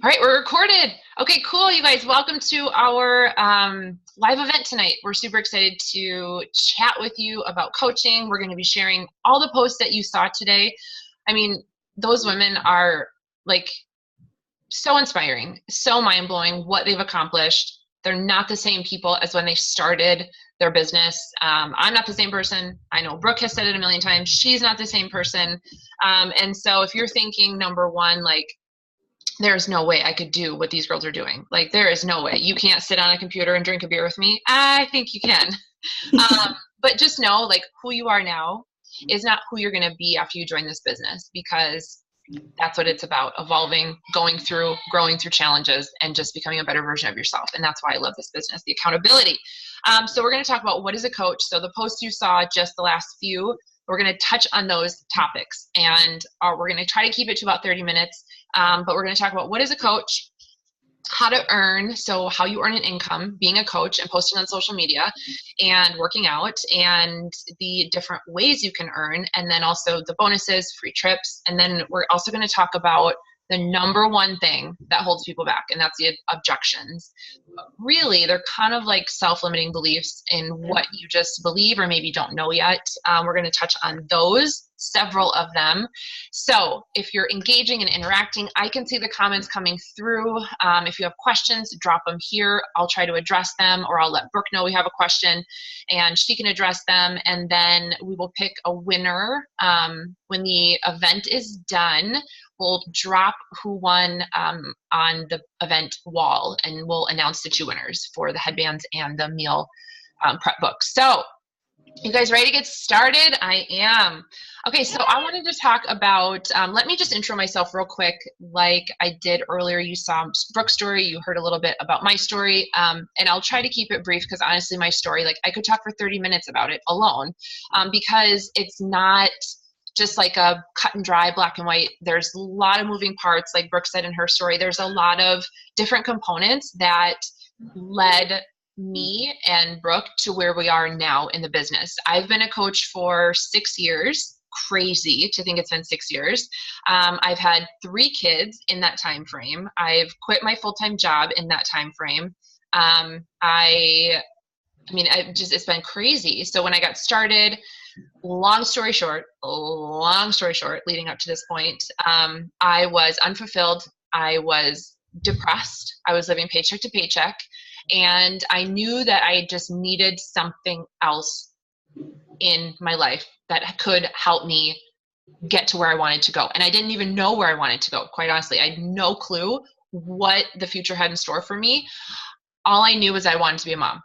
All right, we're recorded. Okay, cool, you guys. Welcome to our live event tonight. We're super excited to chat with you about coaching. We're going to be sharing all the posts that you saw today. I mean, those women are like so inspiring, so mind-blowing what they've accomplished. They're not the same people as when they started their business. I'm not the same person. I know Brooke has said it a million times. She's not the same person. And so if you're thinking, number one, like, there's no way I could do what these girls are doing. Like, there is no way. You can't sit on a computer and drink a beer with me. I think you can. But just know, like, who you are now is not who you're going to be after you join this business, because that's what it's about: evolving, going through, growing through challenges, and just becoming a better version of yourself. And that's why I love this business, the accountability. So we're going to talk about what is a coach. So the posts you saw, just the last few, we're going to touch on those topics, and we're going to try to keep it to about 30 minutes. But we're going to talk about what is a coach, how to earn, so how you earn an income being a coach and posting on social media and working out, and the different ways you can earn, and then also the bonuses, free trips. And then we're also going to talk about the number one thing that holds people back, and that's the objections. Really, they're kind of like self-limiting beliefs in what you just believe or maybe don't know yet. We're going to touch on those, several of them. So if you're engaging and interacting, I can see the comments coming through. If you have questions, drop them here. I'll try to address them, or I'll let Brooke know we have a question and she can address them. And then we will pick a winner when the event is done. We'll drop who won on the event wall, and we'll announce the two winners for the headbands and the meal prep books. So you guys ready to get started? I am. Okay, so I wanted to talk about, let me just intro myself real quick like I did earlier. You saw Brooke's story, you heard a little bit about my story, and I'll try to keep it brief, because honestly my story, like, I could talk for 30 minutes about it alone, because it's not just like a cut and dry black and white. There's a lot of moving parts, like Brooke said in her story. There's a lot of different components that led me and Brooke to where we are now in the business. I've been a coach for 6 years. Crazy to think it's been 6 years. I've had 3 kids in that time frame. I've quit my full-time job in that time frame. It's been crazy. So when I got started, long story short, leading up to this point, I was unfulfilled. I was depressed. I was living paycheck to paycheck. And I knew that I just needed something else in my life that could help me get to where I wanted to go. And I didn't even know where I wanted to go, quite honestly. I had no clue what the future had in store for me. All I knew was I wanted to be a mom,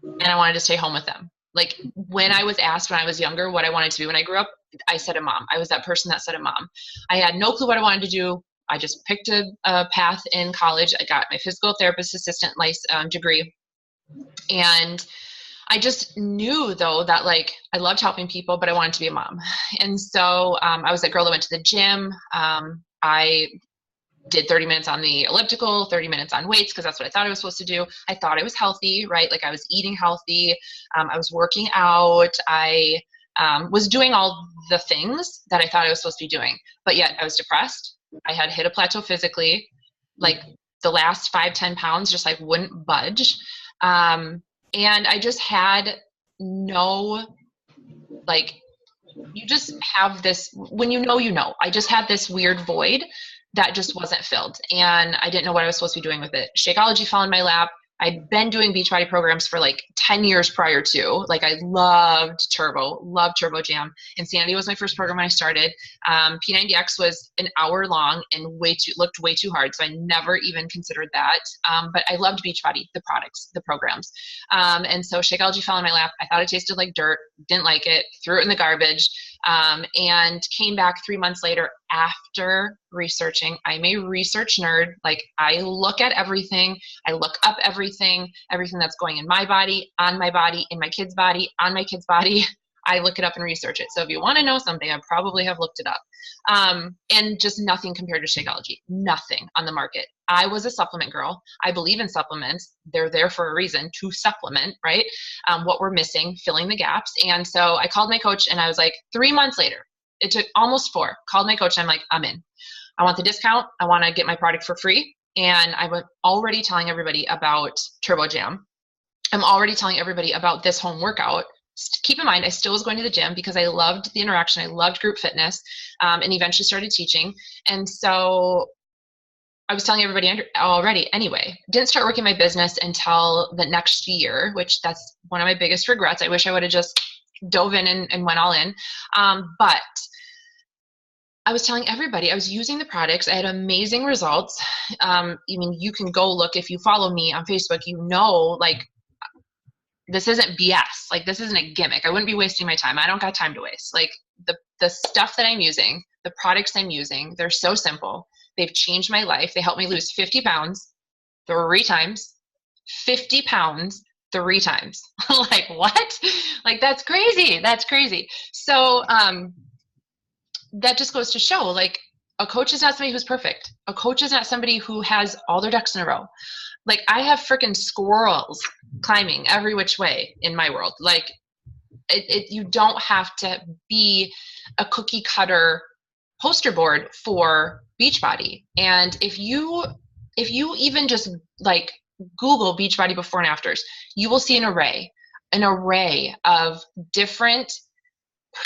and I wanted to stay home with them. Like, when I was asked when I was younger what I wanted to be when I grew up, I said a mom. I was that person that said a mom. I had no clue what I wanted to do. I just picked a path in college. I got my physical therapist assistant degree. And I just knew, though, that, like, I loved helping people, but I wanted to be a mom. And so I was that girl that went to the gym. I did 30 minutes on the elliptical, 30 minutes on weights, because that's what I thought I was supposed to do. I thought I was healthy, right? Like, I was eating healthy. I was working out. I was doing all the things that I thought I was supposed to be doing, but yet I was depressed. I had hit a plateau physically. Like, the last 5-10 pounds just like wouldn't budge. And I just had no, like, you just have this, when you know, I just had this weird void that just wasn't filled, and I didn't know what I was supposed to be doing with it. Shakeology fell in my lap. I'd been doing Beachbody programs for like 10 years prior to. Like, I loved Turbo Jam. Insanity was my first program when I started. P90X was an hour long and looked way too hard, so I never even considered that. But I loved Beachbody, the products, the programs. And so Shakeology fell in my lap. I thought it tasted like dirt, didn't like it, threw it in the garbage. And came back 3 months later after researching. I'm a research nerd. Like, I look at everything. I look up everything that's going in my body, on my body, in my kid's body, on my kid's body. I look it up and research it. So if you want to know something, I probably have looked it up. And just nothing compared to Shakeology. Nothing on the market. I was a supplement girl. I believe in supplements. They're there for a reason, to supplement, right? What we're missing, filling the gaps. And so I called my coach, and I was like, 3 months later, it took almost 4, called my coach, and I'm like, I'm in. I want the discount. I want to get my product for free. and I was already telling everybody about Turbo Jam. I'm already telling everybody about this home workout. Keep in mind, I still was going to the gym because I loved the interaction. I loved group fitness, and eventually started teaching. And so I was telling everybody already anyway. Didn't start working my business until the next year, which that's one of my biggest regrets. I wish I would have just dove in and went all in. But I was telling everybody I was using the products. I had amazing results. I mean, you can go look, if you follow me on Facebook, you know, like, this isn't BS. Like, this isn't a gimmick. I wouldn't be wasting my time. I don't got time to waste. Like, the stuff that I'm using, the products I'm using, they're so simple. They've changed my life. They helped me lose 50 pounds 3 times. 50 pounds 3 times. Like, what? Like, that's crazy. That's crazy. So that just goes to show, like, a coach is not somebody who's perfect. A coach is not somebody who has all their ducks in a row. Like, I have freaking squirrels climbing every which way in my world. Like, you don't have to be a cookie cutter poster board for Beachbody. And if you even just like Google Beachbody before and afters, you will see an array of different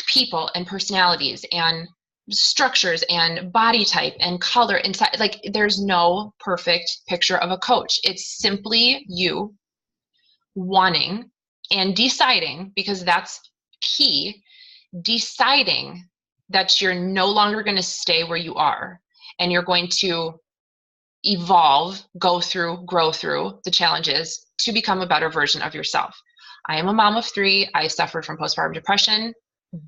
people and personalities and structures and body type and color inside. Like, there's no perfect picture of a coach. It's simply you wanting and deciding, because that's key, deciding that you're no longer going to stay where you are, and you're going to evolve, grow through the challenges to become a better version of yourself. I am a mom of 3. I suffered from postpartum depression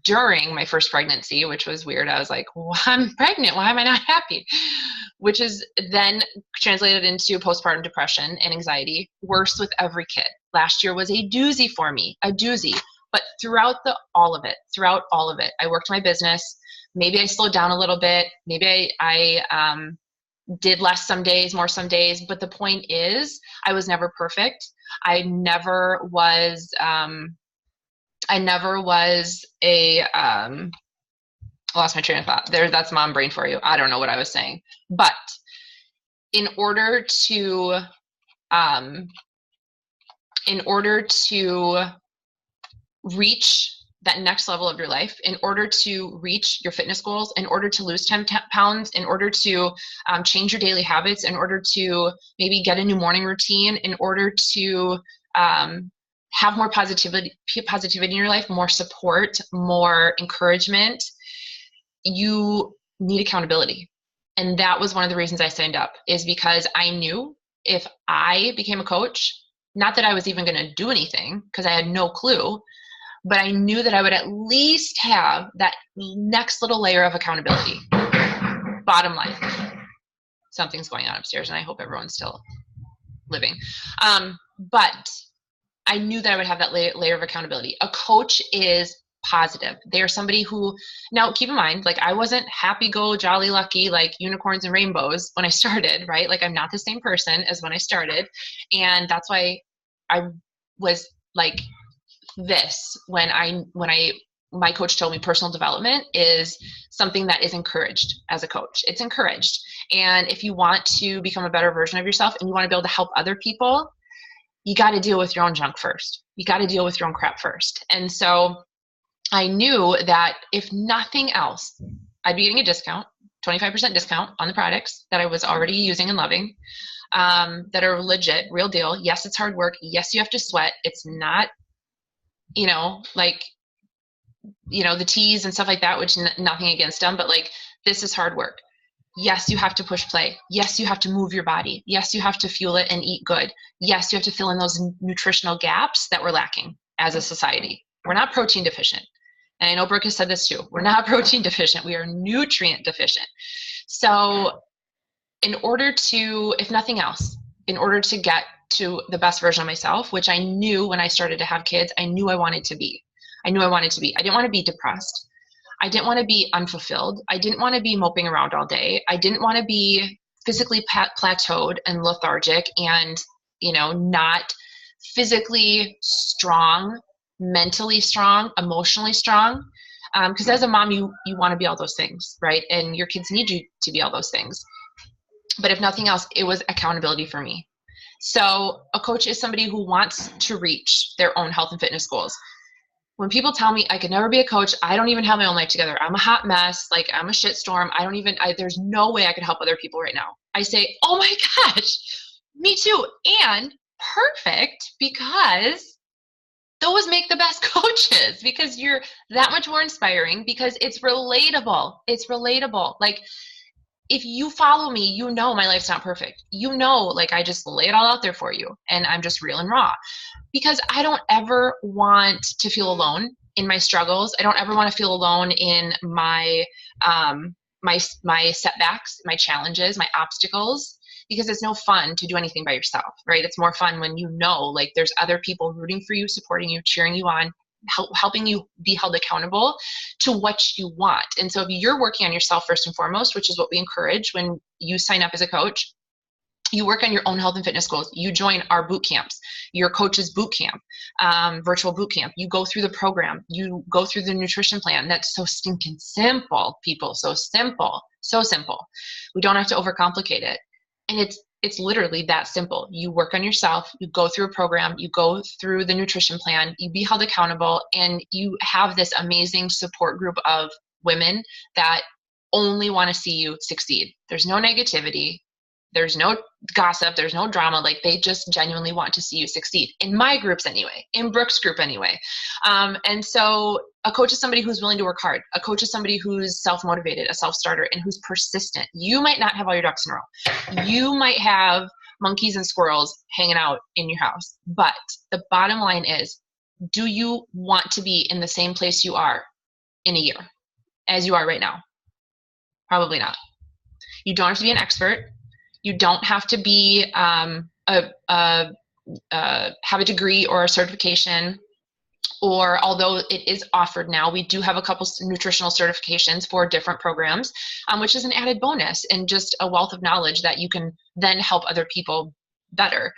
during my first pregnancy, which was weird. I was like, well, I'm pregnant. Why am I not happy? Which is then translated into postpartum depression and anxiety, worse with every kid. Last year was a doozy for me, a doozy. But throughout all of it, I worked my business. Maybe I slowed down a little bit. Maybe I did less some days, more some days. But the point is, I was never perfect. I never was I lost my train of thought. That's mom brain for you. I don't know what I was saying. But in order to reach that next level of your life, in order to reach your fitness goals, in order to lose 10 pounds, in order to change your daily habits, in order to maybe get a new morning routine, in order to have more positivity in your life, more support, more encouragement, you need accountability. And that was one of the reasons I signed up, is because I knew if I became a coach, not that I was even going to do anything because I had no clue, but I knew that I would at least have that next little layer of accountability. Bottom line, something's going on upstairs, and I hope everyone's still living. But I knew that I would have that layer of accountability. A coach is positive. They are somebody who, now keep in mind, like, I wasn't happy go jolly lucky like unicorns and rainbows when I started, right? Like, I'm not the same person as when I started. And that's why I was like this when my coach told me personal development is something that is encouraged as a coach. It's encouraged. And if you want to become a better version of yourself and you want to be able to help other people, you got to deal with your own junk first. You got to deal with your own crap first. And so I knew that if nothing else, I'd be getting a discount, 25% discount on the products that I was already using and loving, that are legit, real deal. Yes, it's hard work. Yes, you have to sweat. It's not, like, the teas and stuff like that, which nothing against them, but like, this is hard work. Yes, you have to push play. Yes, you have to move your body. Yes, you have to fuel it and eat good. Yes, you have to fill in those nutritional gaps that we're lacking as a society. We're not protein deficient. And I know Brooke has said this too. We're not protein deficient. We are nutrient deficient. So in order to, if nothing else, in order to get to the best version of myself, which I knew when I started to have kids, I knew I wanted to be. I didn't want to be depressed. I didn't want to be unfulfilled. I didn't want to be moping around all day. I didn't want to be physically plateaued and lethargic and, not physically strong, mentally strong, emotionally strong. Because as a mom, you want to be all those things, right? And your kids need you to be all those things. But if nothing else, it was accountability for me. So a coach is somebody who wants to reach their own health and fitness goals. When people tell me I could never be a coach, I don't even have my own life together. I'm a hot mess. Like, I'm a shitstorm. There's no way I could help other people right now. I say, oh my gosh, me too. And perfect, because those make the best coaches, because you're that much more inspiring, because it's relatable. It's relatable. Like, if you follow me, you know my life's not perfect. You know, like, I just lay it all out there for you, and I'm just real and raw, because I don't ever want to feel alone in my struggles. I don't ever want to feel alone in my my setbacks, my challenges, my obstacles, because it's no fun to do anything by yourself, right? It's more fun when you know, like, there's other people rooting for you, supporting you, cheering you on, helping you be held accountable to what you want. And so if you're working on yourself first and foremost, which is what we encourage when you sign up as a coach, you work on your own health and fitness goals. You join our boot camps, your coach's boot camp, virtual boot camp. You go through the program. You go through the nutrition plan. That's so stinking simple, people. So simple, so simple. We don't have to overcomplicate it. And it's literally that simple. You work on yourself, you go through a program, you go through the nutrition plan, you be held accountable, and you have this amazing support group of women that only want to see you succeed. There's no negativity. There's no gossip. There's no drama. Like, they just genuinely want to see you succeed. In my groups anyway, in Brooke's group anyway. And so a coach is somebody who's willing to work hard. A coach is somebody who's self-motivated, a self-starter, and who's persistent. You might not have all your ducks in a row. You might have monkeys and squirrels hanging out in your house. But the bottom line is, do you want to be in the same place you are in a year as you are right now? Probably not. You don't have to be an expert. You don't have to be have a degree or a certification, or although it is offered now, we do have a couple nutritional certifications for different programs, which is an added bonus and just a wealth of knowledge that you can then help other people better.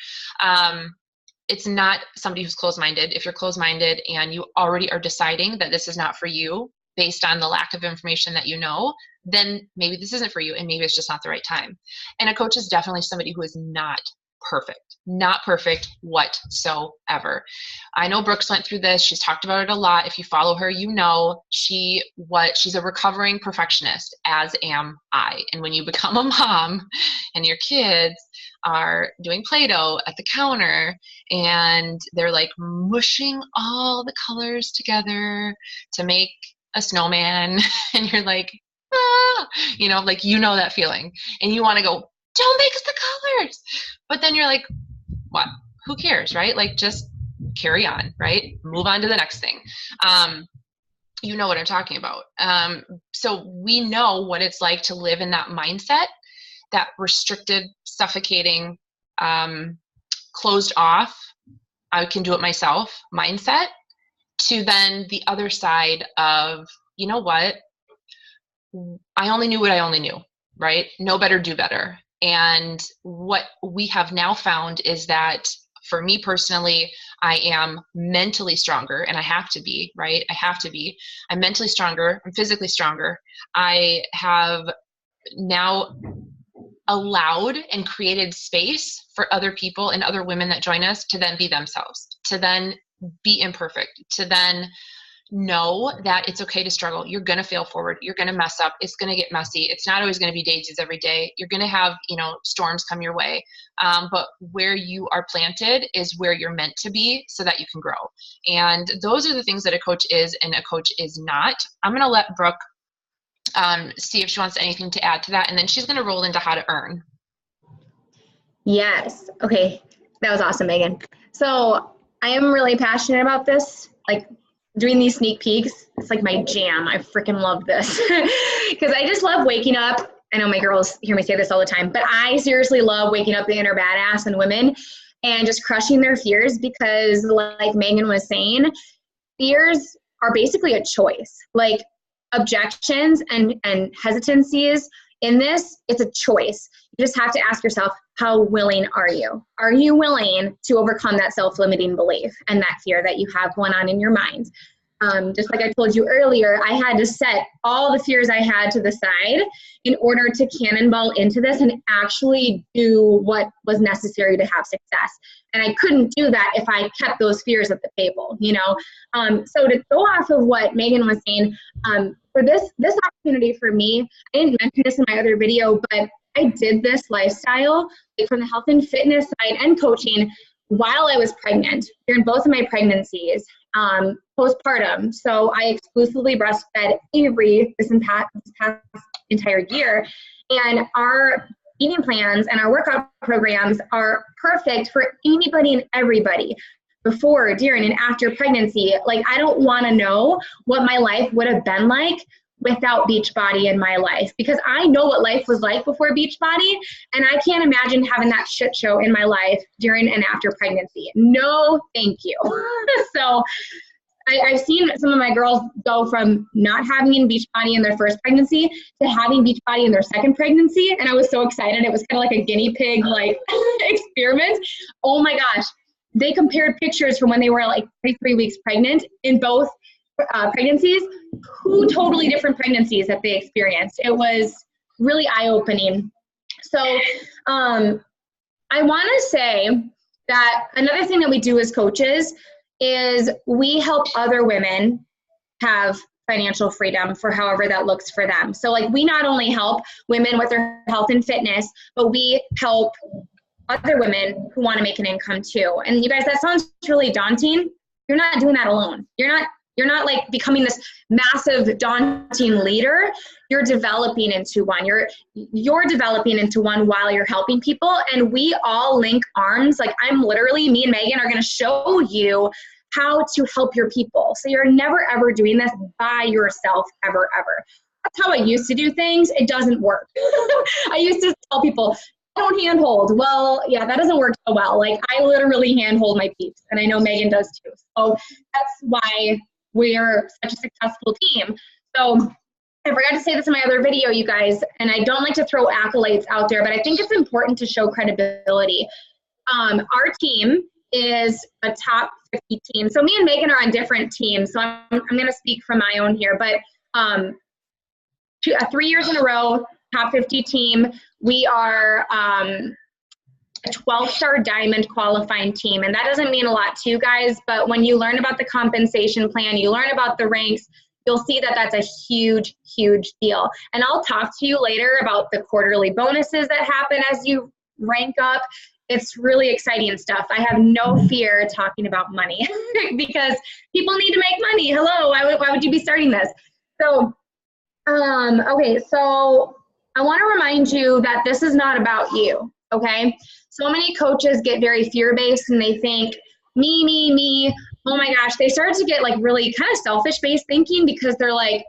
It's not somebody who's closed-minded. If you're closed-minded and you already are deciding that this is not for you based on the lack of information that you know, then maybe this isn't for you, and maybe it's just not the right time. And a coach is definitely somebody who is not perfect whatsoever. I know Brooks went through this. She's talked about it a lot. If you follow her, you know she's a recovering perfectionist, as am I. And when you become a mom and your kids are doing Play-Doh at the counter and they're like mushing all the colors together to make a snowman, and you're like, like, that feeling, and you want to go, don't mix the colors, but then you're like, what, who cares, right? Like, just carry on, right? Move on to the next thing. You know what I'm talking about. So we know what it's like to live in that mindset, that restricted, suffocating, closed off, I can do it myself mindset, to then the other side of, you know what, I only knew what I only knew, right? Know better, do better. And what we have now found is that, for me personally, I am mentally stronger, and I have to be, right? I have to be. I'm mentally stronger. I'm physically stronger. I have now allowed and created space for other people and other women that join us to then be themselves, to then be imperfect, to then know that it's okay to struggle. You're going to fail forward. You're going to mess up. It's going to get messy. It's not always going to be daisies every day. You're going to have, storms come your way. But where you are planted is where you're meant to be, so that you can grow. And those are the things that a coach is and a coach is not. I'm going to let Brooke see if she wants anything to add to that. And then she's going to roll into how to earn. Yes. Okay. That was awesome, Megan. So I am really passionate about this. Like, doing these sneak peeks, it's like my jam. I freaking love this because I just love waking up. I know my girls hear me say this all the time, but I seriously love waking up the inner badass in women and just crushing their fears, because like Megan was saying, fears are basically a choice. Like, objections and hesitancies in this, it's a choice. You just have to ask yourself, how willing are you? Are you willing to overcome that self-limiting belief and that fear that you have going on in your mind? Just like I told you earlier, I had to set all the fears I had to the side in order to cannonball into this and actually do what was necessary to have success. And I couldn't do that if I kept those fears at the table, you know? So to go off of what Megan was saying, for this opportunity for me, I didn't mention this in my other video, but I did this lifestyle like from the health and fitness side and coaching while I was pregnant, during both of my pregnancies, postpartum. So I exclusively breastfed Avery this past entire year. And our eating plans and our workout programs are perfect for anybody and everybody before, during, and after pregnancy. Like, I don't want to know what my life would have been like without Beachbody in my life, because I know what life was like before Beachbody, and I can't imagine having that shit show in my life during and after pregnancy. No, thank you. So I've seen some of my girls go from not having Beachbody in their first pregnancy to having Beachbody in their second pregnancy, and I was so excited. It was kind of like a guinea pig like experiment. Oh my gosh. They compared pictures from when they were like 33 weeks pregnant in both pregnancies, two totally different pregnancies that they experienced. It was really eye-opening. So I want to say that another thing that we do as coaches is we help other women have financial freedom for however that looks for them. So like, we not only help women with their health and fitness, but we help other women who want to make an income too. And you guys, that sounds really daunting. You're not doing that alone. You're not like becoming this massive, daunting leader. You're developing into one. You're developing into one while you're helping people. And we all link arms. Like, me and Megan are going to show you how to help your people. So you're never, ever doing this by yourself, ever, ever. That's how I used to do things. It doesn't work. I used to tell people, don't handhold. Well, yeah, that doesn't work so well. Like, I literally handhold my peeps, and I know Megan does too. So that's why we're such a successful team. So I forgot to say this in my other video, you guys, and I don't like to throw accolades out there, but I think it's important to show credibility. Our team is a top 50 team. So me and Megan are on different teams. So I'm going to speak from my own here, but 3 years in a row, top 50 team. We are a 12-star diamond qualifying team. And that doesn't mean a lot to you guys, but when you learn about the compensation plan, you learn about the ranks, you'll see that that's a huge, huge deal. And I'll talk to you later about the quarterly bonuses that happen as you rank up. It's really exciting stuff. I have no fear talking about money because people need to make money. Hello, why would you be starting this? So, okay, so I want to remind you that this is not about you, okay? So many coaches get very fear-based and they think, me, oh my gosh. They start to get like really kind of selfish-based thinking because they're like,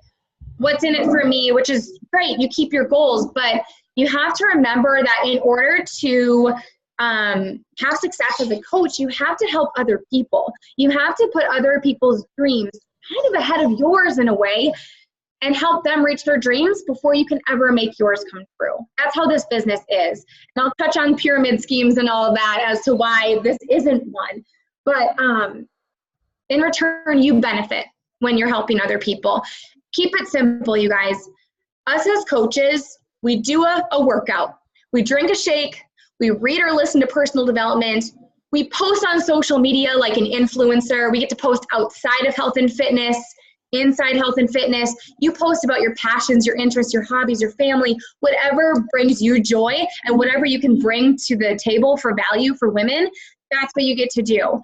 what's in it for me? Which is great, you keep your goals, but you have to remember that in order to have success as a coach, you have to help other people. You have to put other people's dreams kind of ahead of yours in a way, and help them reach their dreams before you can ever make yours come true. That's how this business is. And I'll touch on pyramid schemes and all of that as to why this isn't one. But in return, you benefit when you're helping other people. Keep it simple, you guys. Us as coaches, we do a workout. We drink a shake. We read or listen to personal development. We post on social media like an influencer. We get to post outside of health and fitness, inside health and fitness. You post about your passions, your interests, your hobbies, your family, whatever brings you joy and whatever you can bring to the table for value for women, that's what you get to do.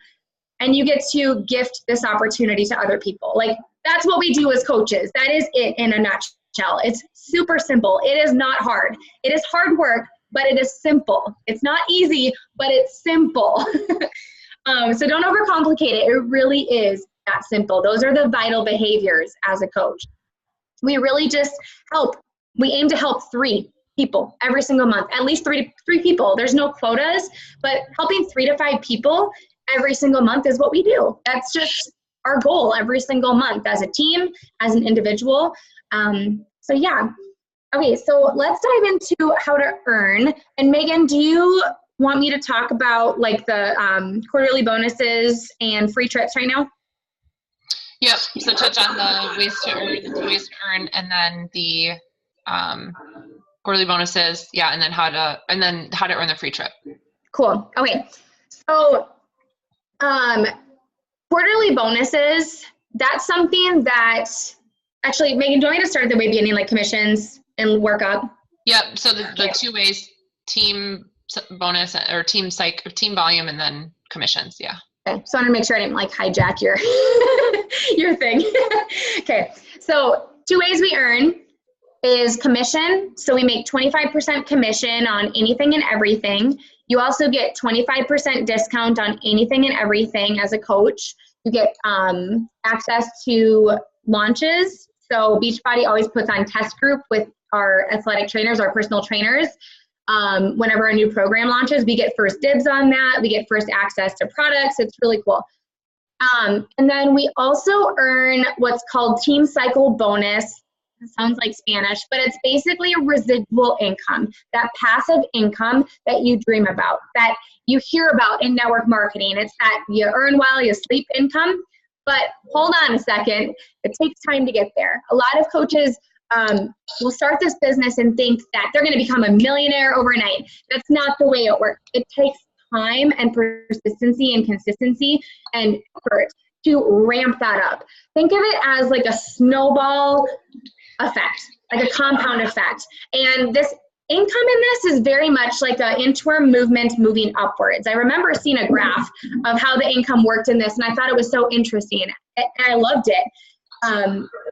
And you get to gift this opportunity to other people. Like, that's what we do as coaches. That is it in a nutshell. It's super simple. It is not hard. It is hard work, but it is simple. It's not easy, but it's simple. So don't overcomplicate it. It really is that simple. Those are the vital behaviors as a coach. We really just help. We aim to help 3 people every single month, at least three people. There's no quotas, but helping 3 to 5 people every single month is what we do. That's just our goal every single month as a team, as an individual. So yeah. Okay, so let's dive into how to earn. And Megan, do you want me to talk about like the quarterly bonuses and free trips right now? Yep. So touch on the ways to earn, and then the quarterly bonuses. Yeah, and then how to earn the free trip. Cool. Okay. So quarterly bonuses, that's something that actually, Megan, do you want me to start at the way beginning, like commissions and work up? Yep. So the two ways: team bonus or team volume, and then commissions. Yeah. Okay. So I want to make sure I didn't like hijack your your thing. Okay. So 2 ways we earn is commission. So we make 25% commission on anything and everything. You also get 25% discount on anything and everything as a coach. You get access to launches. So Beachbody always puts on test group with our athletic trainers, our personal trainers. Whenever a new program launches, we get first dibs on that. We get first access to products. It's really cool. And then we also earn what's called Team Cycle Bonus. It sounds like Spanish, but it's basically a residual income, that passive income that you dream about, that you hear about in network marketing. It's that you earn while you sleep income. But hold on a second. It takes time to get there. A lot of coaches will start this business and think that they're going to become a millionaire overnight. That's not the way it works. It takes time and persistency and consistency and effort to ramp that up. Think of it as like a snowball effect, like a compound effect. And this income in this is very much like an inchworm movement moving upwards. I remember seeing a graph of how the income worked in this, and I thought it was so interesting, and I loved it.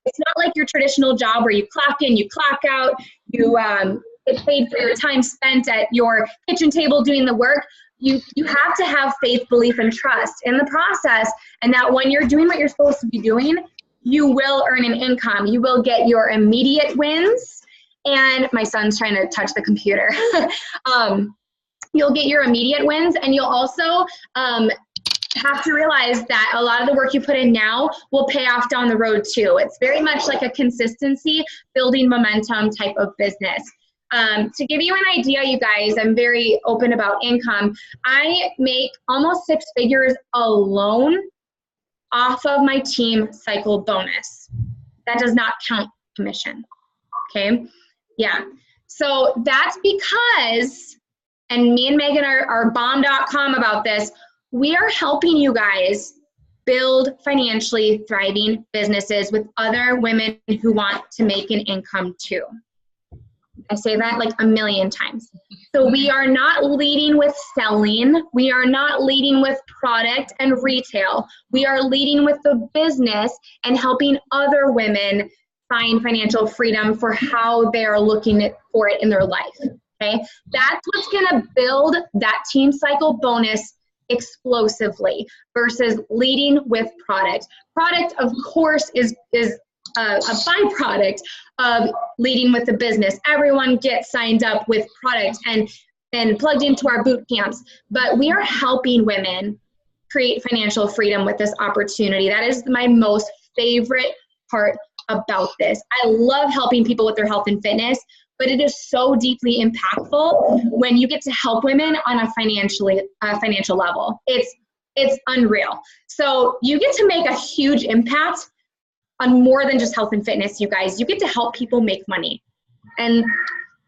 It's not like your traditional job where you clock in, you clock out, you get paid for your time spent at your kitchen table doing the work. You have to have faith, belief, and trust in the process, and that when you're doing what you're supposed to be doing, you will earn an income. You will get your immediate wins. And my son's trying to touch the computer. You'll get your immediate wins, and you'll also have to realize that a lot of the work you put in now will pay off down the road too. It's very much like a consistency, building momentum type of business. To give you an idea, you guys, I'm very open about income. I make almost 6 figures alone off of my Team Cycle bonus. That does not count commission, okay? Yeah, so that's because, and me and Megan are bomb.com about this, we are helping you guys build financially thriving businesses with other women who want to make an income too. I say that like a million times. So we are not leading with selling. We are not leading with product and retail. We are leading with the business and helping other women find financial freedom for how they're looking for it in their life. Okay, that's what's going to build that Team Cycle bonus explosively versus leading with product. Product, of course, is a byproduct of leading with the business. Everyone gets signed up with product and plugged into our boot camps, but we are helping women create financial freedom with this opportunity. That is my most favorite part about this. I love helping people with their health and fitness, but it is so deeply impactful when you get to help women on a financial level. It's unreal. So you get to make a huge impact on more than just health and fitness, you guys. You get to help people make money. And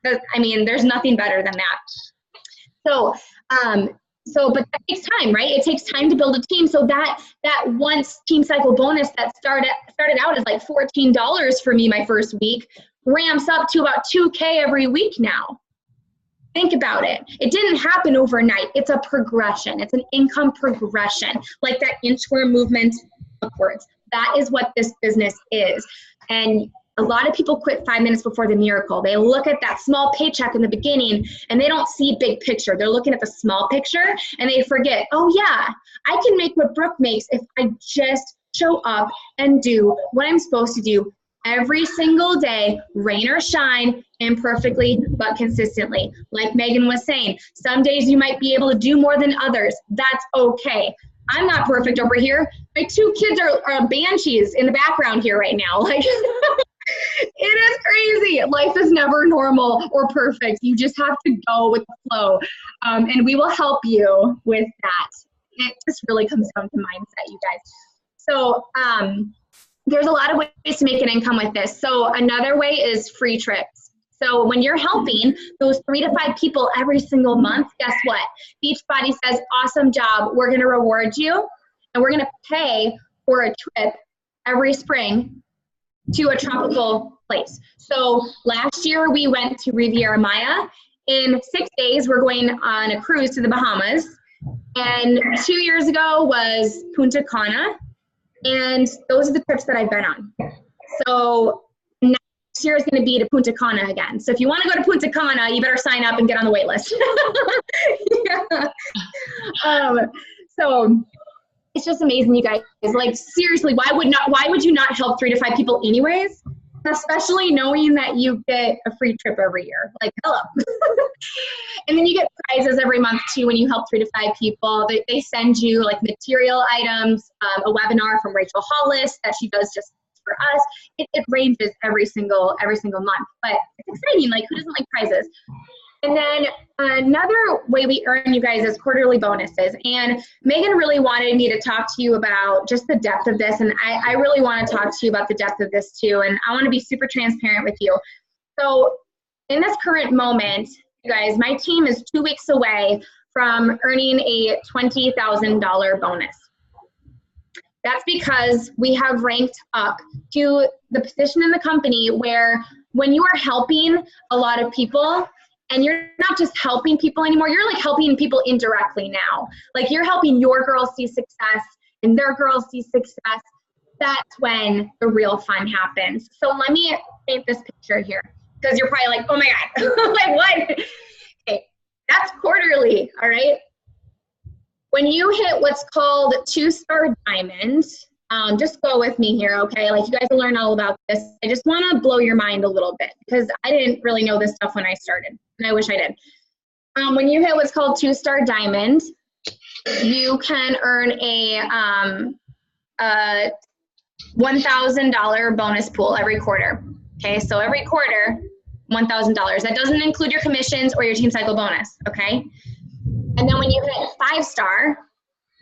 there's nothing better than that. But that takes time, right? It takes time to build a team. So that once Team Cycle bonus that started out as like $14 for me my first week ramps up to about $2K every week now. Think about it. It didn't happen overnight. It's a progression. It's an income progression, like that inchworm movement upwards. That is what this business is. And a lot of people quit 5 minutes before the miracle. They look at that small paycheck in the beginning and they don't see big picture. They're looking at the small picture and they forget, oh yeah, I can make what Brooke makes if I just show up and do what I'm supposed to do every single day, rain or shine, imperfectly, but consistently. Like Megan was saying, some days you might be able to do more than others. That's okay. I'm not perfect over here. My 2 kids are banshees in the background here right now. Like, it is crazy. Life is never normal or perfect. You just have to go with the flow. And we will help you with that. It just really comes down to mindset, you guys. So there's a lot of ways to make an income with this. So another way is free trips. So when you're helping those 3 to 5 people every single month, guess what? Beachbody says, awesome job. We're going to reward you, and we're going to pay for a trip every spring to a tropical place. So last year we went to Riviera Maya. In 6 days, we're going on a cruise to the Bahamas. And 2 years ago was Punta Cana. And those are the trips that I've been on. So next year is going to be to Punta Cana again. So if you want to go to Punta Cana, you better sign up and get on the wait list. So it's just amazing, you guys. Like, seriously, why would you not help 3 to 5 people anyways? Especially knowing that you get a free trip every year. Like, hello. And then you get prizes every month too when you help 3 to 5 people. They send you like material items, a webinar from Rachel Hollis that she does just for us. It ranges every single month, but it's exciting. Like, who doesn't like prizes? And then another way we earn, you guys, is quarterly bonuses. And Megan really wanted me to talk to you about just the depth of this. And I really want to talk to you about the depth of this too. And I want to be super transparent with you. So in this current moment, you guys, my team is 2 weeks away from earning a $20,000 bonus. That's because we have ranked up to the position in the company where when you are helping a lot of people, and you're not just helping people anymore, you're like helping people indirectly now. Like, you're helping your girls see success and their girls see success. That's when the real fun happens. So let me paint this picture here, because you're probably like, oh my God, like what? Okay, that's quarterly, all right? When you hit what's called 2-star diamond, just go with me here, okay? Like, you guys will learn all about this. I just want to blow your mind a little bit, because I didn't really know this stuff when I started, and I wish I did. When you hit what's called 2-star diamond, you can earn a $1,000 bonus pool every quarter. Okay, so every quarter, $1,000. That doesn't include your commissions or your team cycle bonus, okay? And then when you hit 5-star,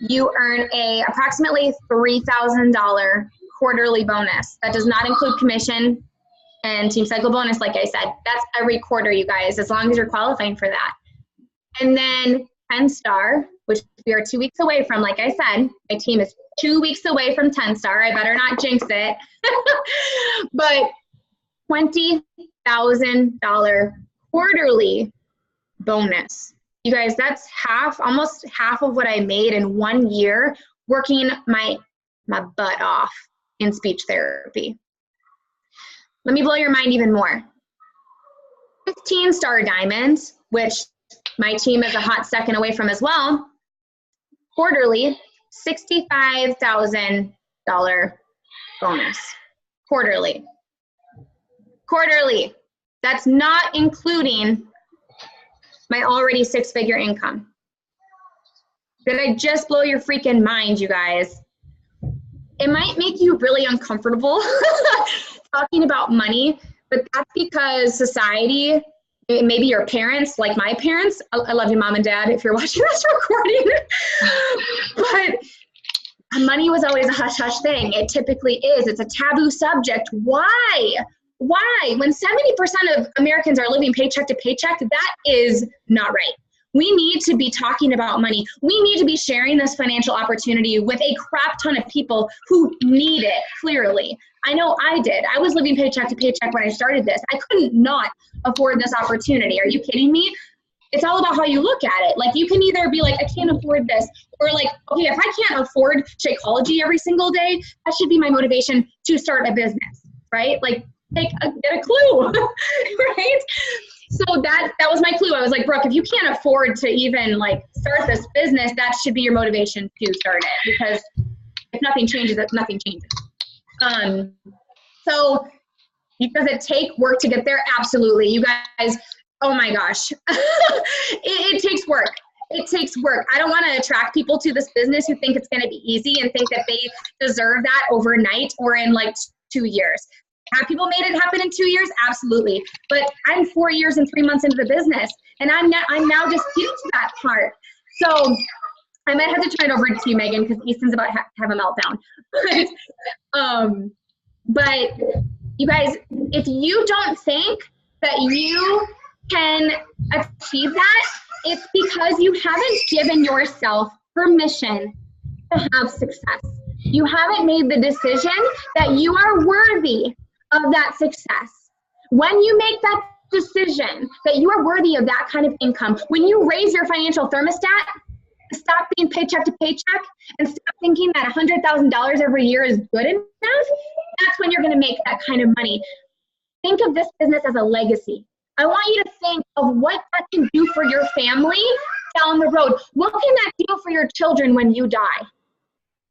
you earn a approximately $3,000 quarterly bonus. That does not include commission and team cycle bonus, like I said. That's every quarter, you guys, as long as you're qualifying for that. And then 10-star, which we are 2 weeks away from, like I said, my team is 2 weeks away from 10-star. I better not jinx it. But $20,000 quarterly bonus. You guys, that's almost half of what I made in 1 year working my butt off in speech therapy. Let me blow your mind even more. 15-star diamond, which my team is a hot second away from as well, quarterly, $65,000 bonus. Quarterly. That's not including my already 6-figure income. Did I just blow your freaking mind, you guys? It might make you really uncomfortable talking about money, but that's because society, maybe your parents, like my parents, I love you, Mom and Dad, if you're watching this recording, but money was always a hush-hush thing. It typically is. It's a taboo subject. Why? When 70% of Americans are living paycheck to paycheck, that is not right. We need to be talking about money. We need to be sharing this financial opportunity with a crap ton of people who need it, clearly. I know I did. I was living paycheck to paycheck when I started this. I couldn't not afford this opportunity. Are you kidding me? It's all about how you look at it. Like, you can either be like, I can't afford this, or like, okay, if I can't afford Shakeology every single day, that should be my motivation to start a business, right? Like, get a clue, right? So that was my clue. I was like, Brooke, if you can't afford to even like start this business, that should be your motivation to start it, because if nothing changes, nothing changes. So does it take work to get there? Absolutely. You guys, oh my gosh, it takes work. It takes work. I don't want to attract people to this business who think it's going to be easy and think that they deserve that overnight or in like 2 years. Have people made it happen in 2 years? Absolutely. But I'm 4 years and 3 months into the business, and I'm now just getting to that part. So I might have to turn it over to you, Megan, because Easton's about to have a meltdown. But But you guys, if you don't think that you can achieve that, it's because you haven't given yourself permission to have success. You haven't made the decision that you are worthy of that success. When you make that decision that you are worthy of that kind of income, when you raise your financial thermostat, stop being paycheck to paycheck and stop thinking that $100,000 every year is good enough, that's when you're going to make that kind of money. Think of this business as a legacy. I want you to think of what that can do for your family down the road. What can that do for your children when you die?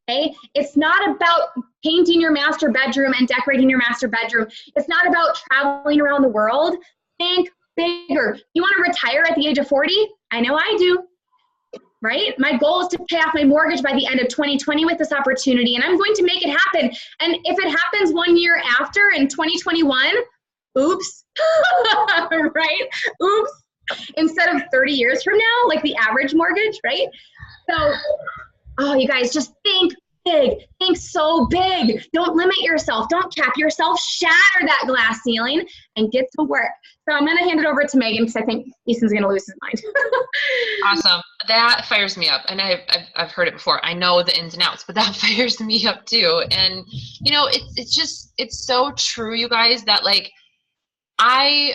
Okay? It's not about painting your master bedroom and decorating your master bedroom. It's not about traveling around the world. Think bigger. You want to retire at the age of 40? I know I do. Right? My goal is to pay off my mortgage by the end of 2020 with this opportunity, and I'm going to make it happen. And if it happens 1 year after in 2021, oops, right? Oops, instead of 30 years from now, like the average mortgage, right? So, oh, you guys, just think big. Think so big. Don't limit yourself. Don't cap yourself. Shatter that glass ceiling and get to work. So I'm going to hand it over to Megan because I think Easton's going to lose his mind. Awesome. That fires me up. And I've heard it before. I know the ins and outs, but that fires me up too. And, you know, it's so true, you guys, that like, I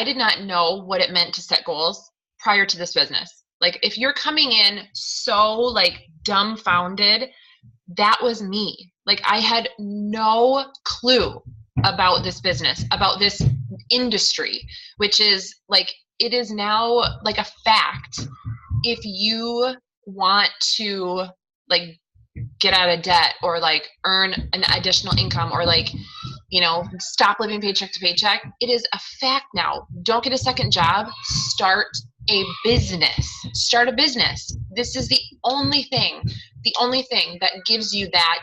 did not know what it meant to set goals prior to this business. Like if you're coming in so like dumbfounded, that was me. Like I had no clue about this business, about this industry, which is like, it is now like a fact. If you want to like get out of debt or like earn an additional income or like, you know, stop living paycheck to paycheck, it is a fact now. Don't get a second job. Start a business. Start a business. This is the only thing that gives you that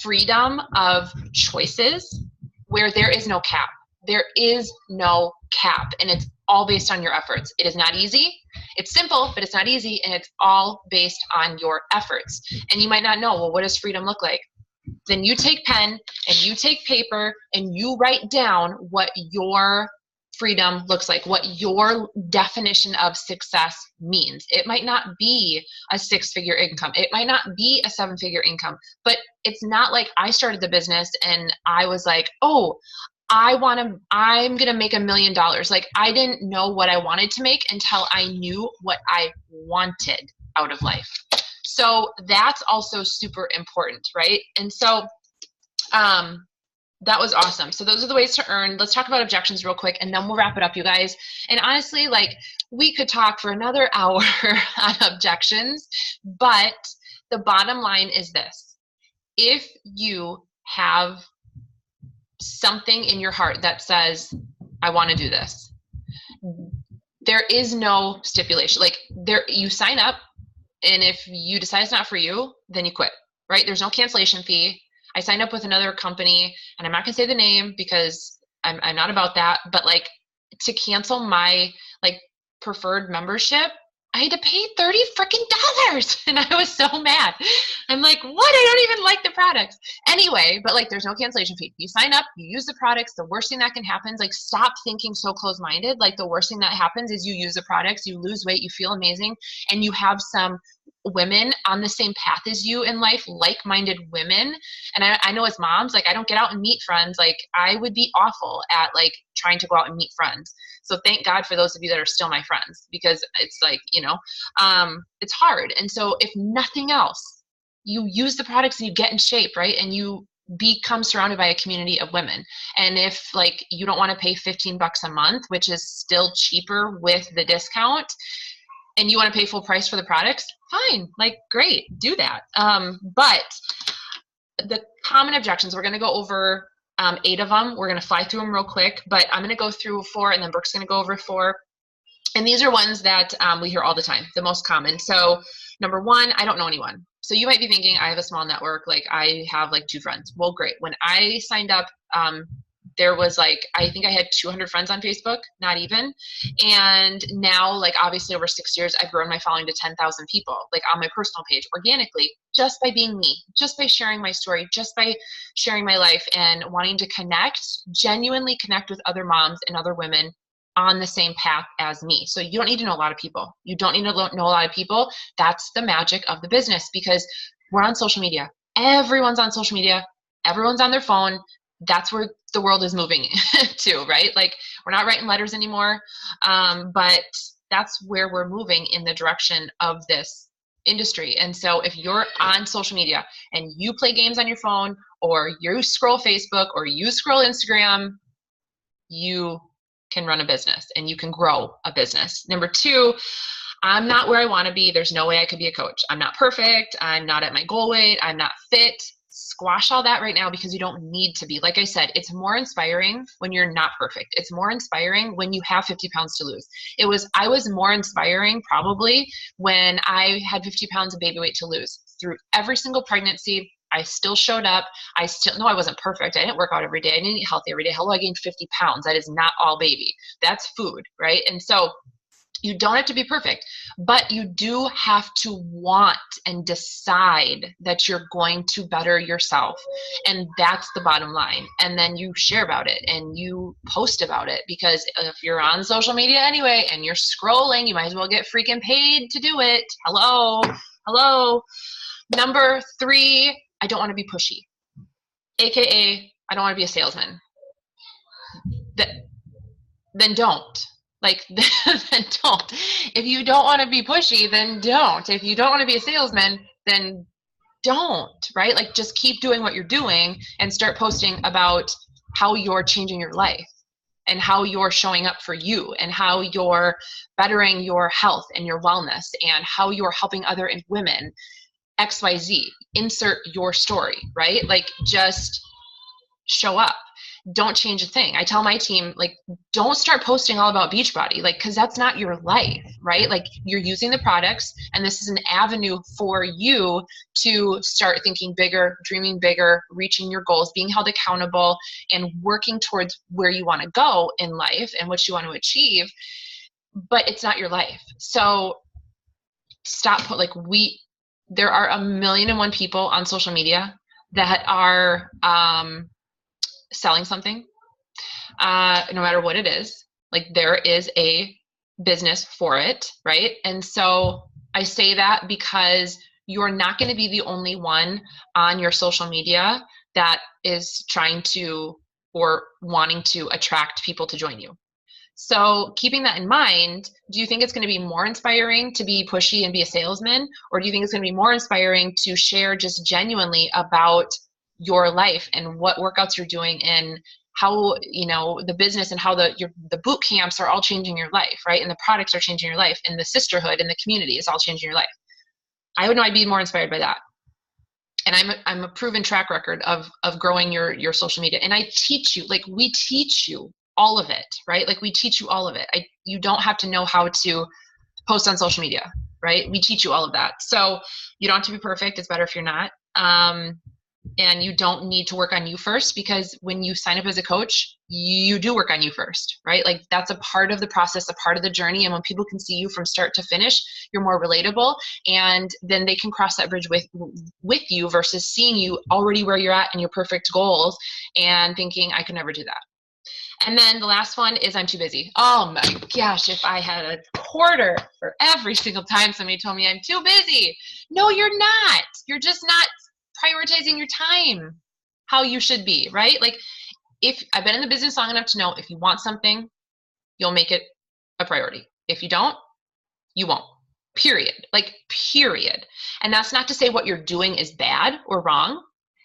freedom of choices where there is no cap. There is no cap, and it's all based on your efforts. It is not easy. It's simple, but it's not easy, and it's all based on your efforts. And you might not know, well, what does freedom look like? Then you take pen and you take paper and you write down what your freedom looks like, what your definition of success means. It might not be a 6-figure income. It might not be a 7-figure income, but it's not like I started the business and I was like, oh, I'm going to make $1 million. Like I didn't know what I wanted to make until I knew what I wanted out of life. So that's also super important, right? And so that was awesome. So those are the ways to earn. Let's talk about objections real quick, and then we'll wrap it up, you guys. And honestly, like we could talk for another hour on objections, but the bottom line is this. If you have something in your heart that says, I want to do this, there is no stipulation. Like you sign up, and if you decide it's not for you, then you quit, right? There's no cancellation fee. I signed up with another company, and I'm not gonna say the name because I'm not about that, but like to cancel my like preferred membership, I had to pay $30 freaking, and I was so mad. I'm like, what? I don't even like the products. Anyway, but like there's no cancellation fee. You sign up, you use the products. The worst thing that can happen is like stop thinking so closed-minded. Like the worst thing that happens is you use the products, you lose weight, you feel amazing, and you have some women on the same path as you in life, like-minded women. And I know as moms, like I don't get out and meet friends. Like I would be awful at like trying to go out and meet friends. So thank God for those of you that are still my friends, because it's like, you know, it's hard. And so if nothing else, you use the products and you get in shape, right? And you become surrounded by a community of women. And if like you don't want to pay $15 a month, which is still cheaper with the discount, and you want to pay full price for the products, fine, like great, do that. But the common objections, we're going to go over 8 of them. We're going to fly through them real quick, but I'm going to go through 4, and then Brooke's going to go over 4. And these are ones that we hear all the time, the most common. So number 1, I don't know anyone. So you might be thinking, I have a small network, like I have like 2 friends. Well, great. When I signed up there was like, I think I had 200 friends on Facebook, not even. And now, like, obviously over 6 years, I've grown my following to 10,000 people, like on my personal page organically, just by being me, just by sharing my story, just by sharing my life and wanting to connect, genuinely connect with other moms and other women on the same path as me. So you don't need to know a lot of people. You don't need to know a lot of people. That's the magic of the business, because we're on social media. Everyone's on social media. Everyone's on their phone. That's where the world is moving to, right? Like, we're not writing letters anymore, but that's where we're moving in the direction of this industry. And so if you're on social media and you play games on your phone, or you scroll Facebook, or you scroll Instagram, you can run a business and you can grow a business. Number two, I'm not where I want to be. There's no way I could be a coach. I'm not perfect. I'm not at my goal weight. I'm not fit. Squash all that right now, because you don't need to be. Like I said, it's more inspiring when you're not perfect. It's more inspiring when you have 50 pounds to lose. I was more inspiring probably when I had 50 pounds of baby weight to lose. Through every single pregnancy, I still showed up. I wasn't perfect. I didn't work out every day. I didn't eat healthy every day. Hello, I gained 50 pounds. That is not all baby. That's food, right? And so you don't have to be perfect, but you do have to want and decide that you're going to better yourself. And that's the bottom line. And then you share about it and you post about it, because if you're on social media anyway and you're scrolling, you might as well get freaking paid to do it. Hello. Number three, I don't want to be pushy. AKA, I don't want to be a salesman. Then don't. Then don't. If you don't want to be pushy, then don't. If you don't want to be a salesman, then don't, right? Like, just keep doing what you're doing and start posting about how you're changing your life and how you're showing up for you and how you're bettering your health and your wellness and how you're helping other women. XYZ, insert your story, right? Like, just show up. Don't change a thing. I tell my team, like, don't start posting all about Beachbody, like, because that's not your life, right? Like, you're using the products, and this is an avenue for you to start thinking bigger, dreaming bigger, reaching your goals, being held accountable, and working towards where you want to go in life and what you want to achieve. But it's not your life. So stop. There are 1,000,001 people on social media that are selling something, no matter what it is. Like, there is a business for it, right? And so I say that because you're not going to be the only one on your social media that is trying to or wanting to attract people to join you. So keeping that in mind, do you think it's going to be more inspiring to be pushy and be a salesman? Or do you think it's going to be more inspiring to share just genuinely about your life and what workouts you're doing and how, the business and how the boot camps are all changing your life, right? And the products are changing your life, and the sisterhood and the community is all changing your life. I would know I'd be more inspired by that. And I'm a proven track record of growing your social media. And I teach you, like, we teach you all of it, right? Like, we teach you all of it. You don't have to know how to post on social media, right? We teach you all of that. So you don't have to be perfect. It's better if you're not. And you don't need to work on you first, because when you sign up as a coach, you do work on you first, right? Like, that's a part of the process, a part of the journey. And when people can see you from start to finish, you're more relatable, and then they can cross that bridge with you versus seeing you already where you're at in your perfect goals and thinking, I could never do that. And then the last one is, I'm too busy. Oh my gosh, if I had a quarter for every single time somebody told me I'm too busy. No, you're not. You're just not prioritizing your time how you should be, right? Like, if I've been in the business long enough to know, if you want something, you'll make it a priority. If you don't, you won't. Period. Like, period. And that's not to say what you're doing is bad or wrong.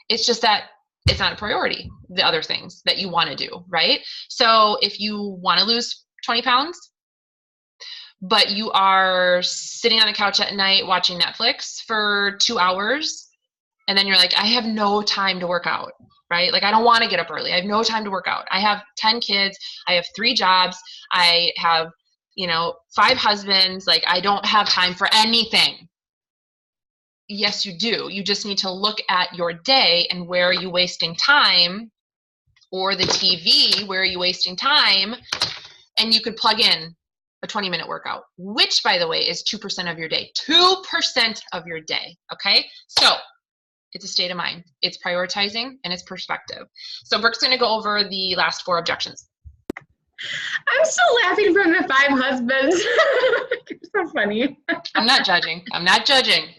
It's just that it's not a priority, the other things that you want to do, right? So if you want to lose 20 pounds, but you are sitting on the couch at night watching Netflix for 2 hours, and then you're like, I have no time to work out, right? Like, I don't want to get up early. I have no time to work out. I have 10 kids. I have 3 jobs. I have, 5 husbands. Like, I don't have time for anything. Yes, you do. You just need to look at your day and where are you wasting time or the TV, where are you wasting time? And you could plug in a 20-minute workout, which, by the way, is 2% of your day. 2% of your day, okay? So it's a state of mind. It's prioritizing, and it's perspective. So Brooke's going to go over the last 4 objections. I'm still laughing from the 5 husbands. It's so funny. I'm not judging. I'm not judging.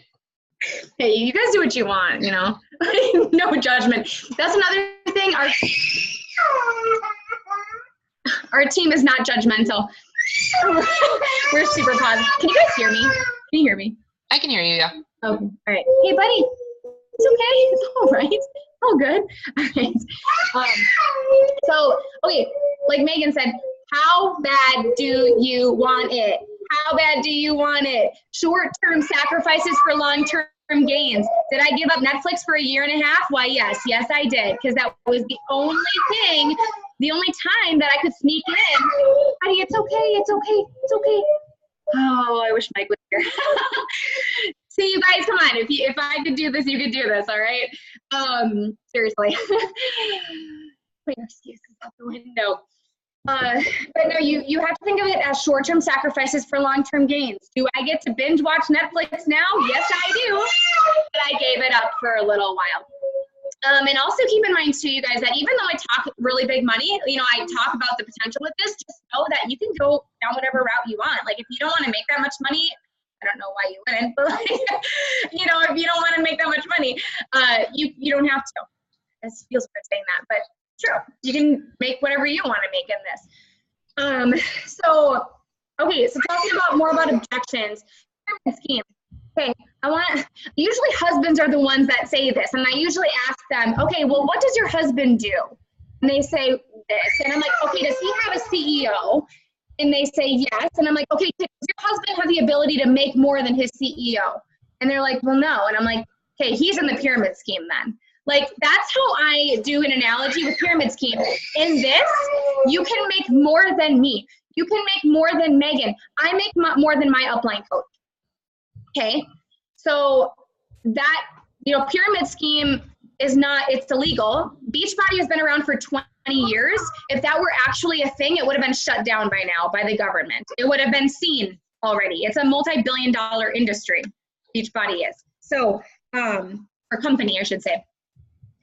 Hey, you guys do what you want, you know? No judgment. That's another thing. Our team is not judgmental. We're super positive. Can you guys hear me? Can you hear me? I can hear you, yeah. Okay. All right. Hey, buddy. It's okay. It's all right. All good. All right. So, okay, like Megan said, how bad do you want it? How bad do you want it? Short-term sacrifices for long-term gains. Did I give up Netflix for a year and a half? Why, yes. Yes, I did, because that was the only thing, the only time that I could sneak in. Honey, it's okay. It's okay. It's okay. Oh, I wish Mike was here. See, you guys, come on. If I could do this, you could do this, all right? Seriously. Put your excuses out the window. But no, you have to think of it as short-term sacrifices for long-term gains. Do I get to binge watch Netflix now? Yes, I do. But I gave it up for a little while. And also keep in mind too, you guys, that even though I talk really big money, you know, I talk about the potential with this, just know that you can go down whatever route you want. Like if you don't want to make that much money, I don't know why you wouldn't, but like, you know, if you don't want to make that much money, you don't have to. It feels weird saying that, but true. You can make whatever you want to make in this. So talking about more about objections, pyramid scheme. Okay, usually husbands are the ones that say this, and I usually ask them, okay, well, what does your husband do? And they say this, and I'm like, okay, does he have a CEO? And they say yes, and I'm like, okay, does your husband have the ability to make more than his CEO? And they're like, well, no. And I'm like, okay, he's in the pyramid scheme then. Like, that's how I do an analogy with pyramid scheme. In this, you can make more than me. You can make more than Megan. I make more than my upline coach. Okay, so that, you know, pyramid scheme is not, it's illegal. Beachbody has been around for 20 years. If that were actually a thing, it would have been shut down by now by the government. It would have been seen already. It's a multi-billion-dollar industry, Beachbody is. So, or company, I should say.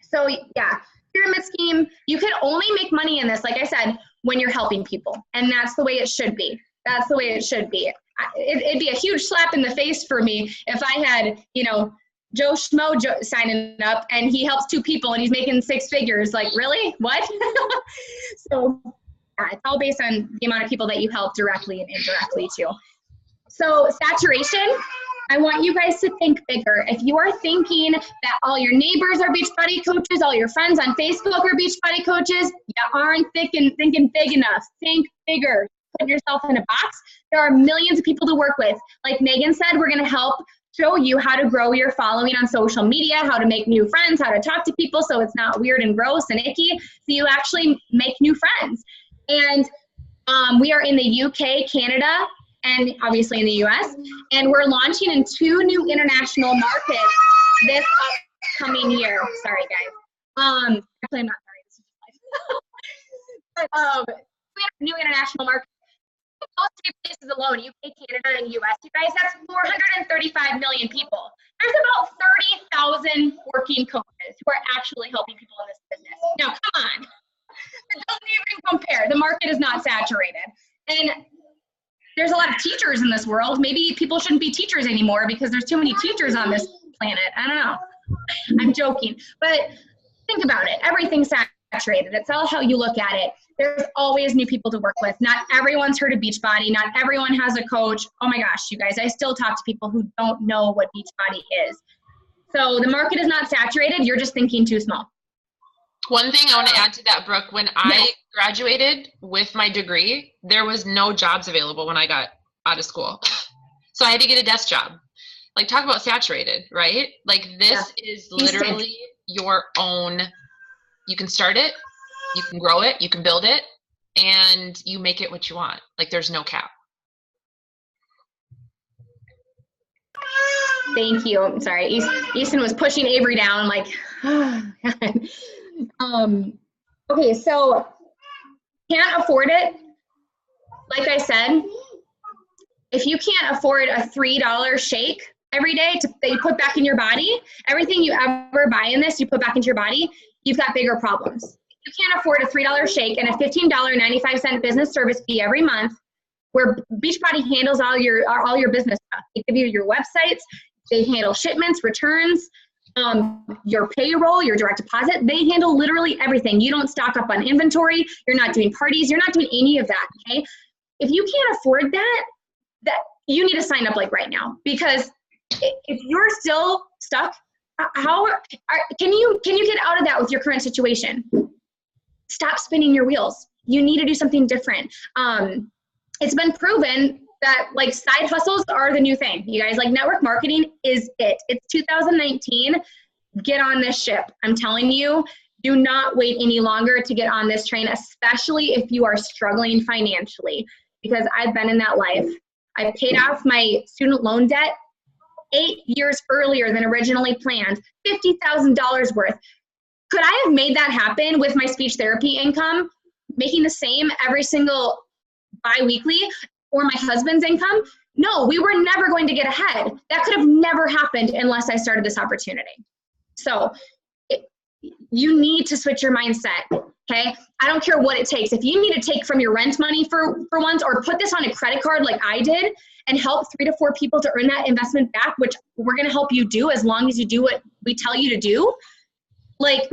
So yeah, pyramid scheme, you can only make money in this, like I said, when you're helping people. And that's the way it should be. That's the way it should be. It'd be a huge slap in the face for me if I had, you know, Joe Schmo signing up and he helps 2 people and he's making 6 figures. Like, really? What? So yeah, it's all based on the amount of people that you help directly and indirectly too. So saturation, I want you guys to think bigger. If you are thinking that all your neighbors are Beachbody coaches, all your friends on Facebook are Beachbody coaches, you aren't thinking big enough. Think bigger. Put yourself in a box. There are millions of people to work with. Like Megan said, we're going to help show you how to grow your following on social media, how to make new friends, how to talk to people so it's not weird and gross and icky, so you actually make new friends. And we are in the UK, Canada, and obviously in the US, and we're launching in 2 new international markets this upcoming year. Sorry, guys. Actually, I'm not sorry. This is life. But we have new international markets. Those 3 places alone, UK, Canada, and US, you guys, that's 435 million people. There's about 30,000 working coaches who are actually helping people in this business. Now, come on. It doesn't even compare. The market is not saturated. And there's a lot of teachers in this world. Maybe people shouldn't be teachers anymore because there's too many teachers on this planet. I don't know. I'm joking. But think about it. Everything's saturated. It's all how you look at it. There's always new people to work with. Not everyone's heard of Beachbody. Not everyone has a coach. Oh my gosh, you guys, I still talk to people who don't know what Beachbody is. So the market is not saturated. You're just thinking too small. One thing I want to add to that, Brooke, when I graduated with my degree, there was no jobs available when I got out of school. So I had to get a desk job. Like, talk about saturated, right? Like, this is literally your own. You can start it, you can grow it, you can build it, and you make it what you want. Like, there's no cap. Thank you. I'm sorry. Easton was pushing Avery down. I'm like, oh, God. Okay, so can't afford it. Like I said, if you can't afford a $3 shake every day that you put back in your body, everything you ever buy in this, you put back into your body, you've got bigger problems. You can't afford a $3 shake and a $15.95 business service fee every month where Beachbody handles all your business stuff. They give you your websites, they handle shipments, returns, your payroll, your direct deposit. They handle literally everything. You don't stock up on inventory. You're not doing parties. You're not doing any of that, okay? If you can't afford that you need to sign up like right now, because if you're still stuck, can you get out of that with your current situation? Stop spinning your wheels. You need to do something different. It's been proven that like side hustles are the new thing. You guys, like network marketing is it. It's 2019. Get on this ship. I'm telling you, do not wait any longer to get on this train, especially if you are struggling financially, because I've been in that life. I paid off my student loan debt 8 years earlier than originally planned, $50,000 worth. Could I have made that happen with my speech therapy income, making the same every single bi-weekly, or my husband's income? No, we were never going to get ahead. That could have never happened unless I started this opportunity. So you need to switch your mindset, okay? I don't care what it takes. If you need to take from your rent money for once, or put this on a credit card like I did and help 3 to 4 people to earn that investment back, which we're gonna help you do as long as you do what we tell you to do, like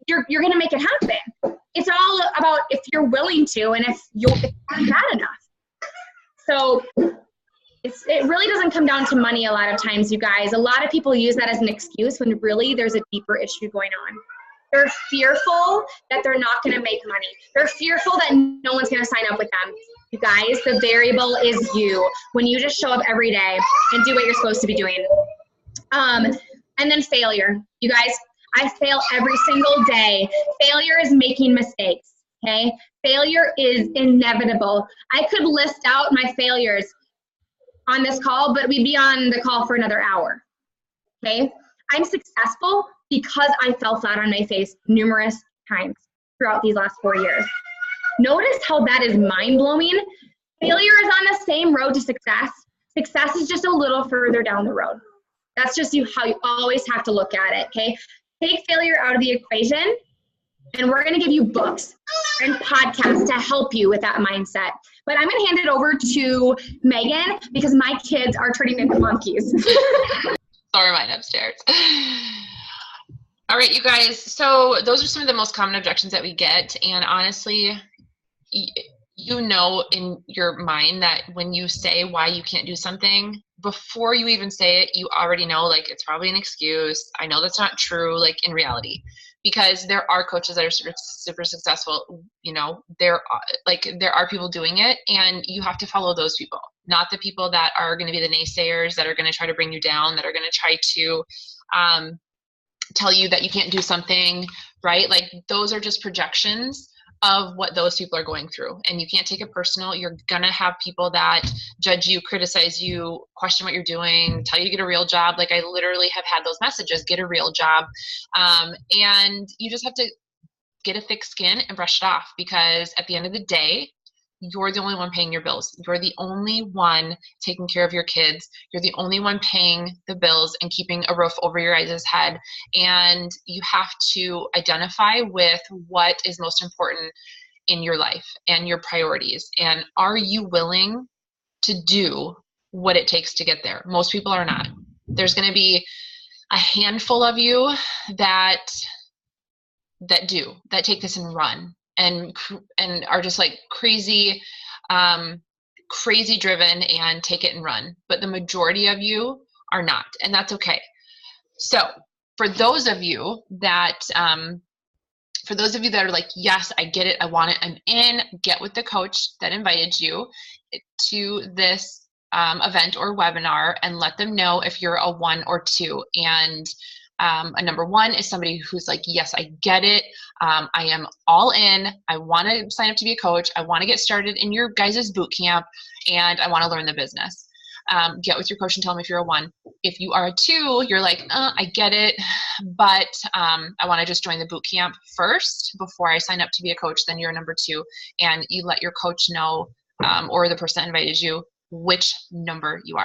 you're gonna make it happen. It's all about if you're willing to and if you're not bad enough. So it really doesn't come down to money a lot of times, you guys. A lot of people use that as an excuse when really there's a deeper issue going on. They're fearful that they're not going to make money. They're fearful that no one's going to sign up with them. You guys, the variable is you. When you just show up every day and do what you're supposed to be doing. And then failure. You guys, I fail every single day. Failure is making mistakes, okay? Failure is inevitable. I could list out my failures on this call, but we'd be on the call for another hour, okay? I'm successful because I fell flat on my face numerous times throughout these last 4 years. Notice how that is mind-blowing. Failure is on the same road to success. Success is just a little further down the road. That's just how you always have to look at it, okay? Take failure out of the equation, and we're going to give you books and podcasts to help you with that mindset. But I'm going to hand it over to Megan because my kids are turning into monkeys. Sorry, mine upstairs. All right, you guys. So those are some of the most common objections that we get. And honestly, you know in your mind that when you say why you can't do something, before you even say it, you already know, like, it's probably an excuse. I know that's not true, like, in reality. Because there are coaches that are super successful, you know, there are people doing it, and you have to follow those people, not the people that are going to be the naysayers, that are going to try to bring you down, that are going to try to tell you that you can't do something, right? Like, those are just projections of what those people are going through, and you can't take it personal. You're gonna have people that judge you, criticize you, question what you're doing, tell you to get a real job. Like, I literally have had those messages, get a real job. And you just have to get a thick skin and brush it off, because at the end of the day, you're the only one paying your bills. You're the only one taking care of your kids. You're the only one paying the bills and keeping a roof over your guys' head. And you have to identify with what is most important in your life and your priorities. And are you willing to do what it takes to get there? Most people are not. There's going to be a handful of you that take this and run. And are just like crazy driven and take it and run. But the majority of you are not, and that's okay. So for those of you that are like, yes, I get it, I want it, I'm in, get with the coach that invited you to this event or webinar, and let them know if you're a 1 or 2. And a number 1 is somebody who's like, yes, I get it. I am all in. I want to sign up to be a coach. I want to get started in your guys' boot camp, and I want to learn the business. get with your coach and tell them if you're a 1. If you are a 2, you're like, I get it, but I want to just join the boot camp first before I sign up to be a coach. Then you're a number 2, and you let your coach know, or the person that invited you, which number you are.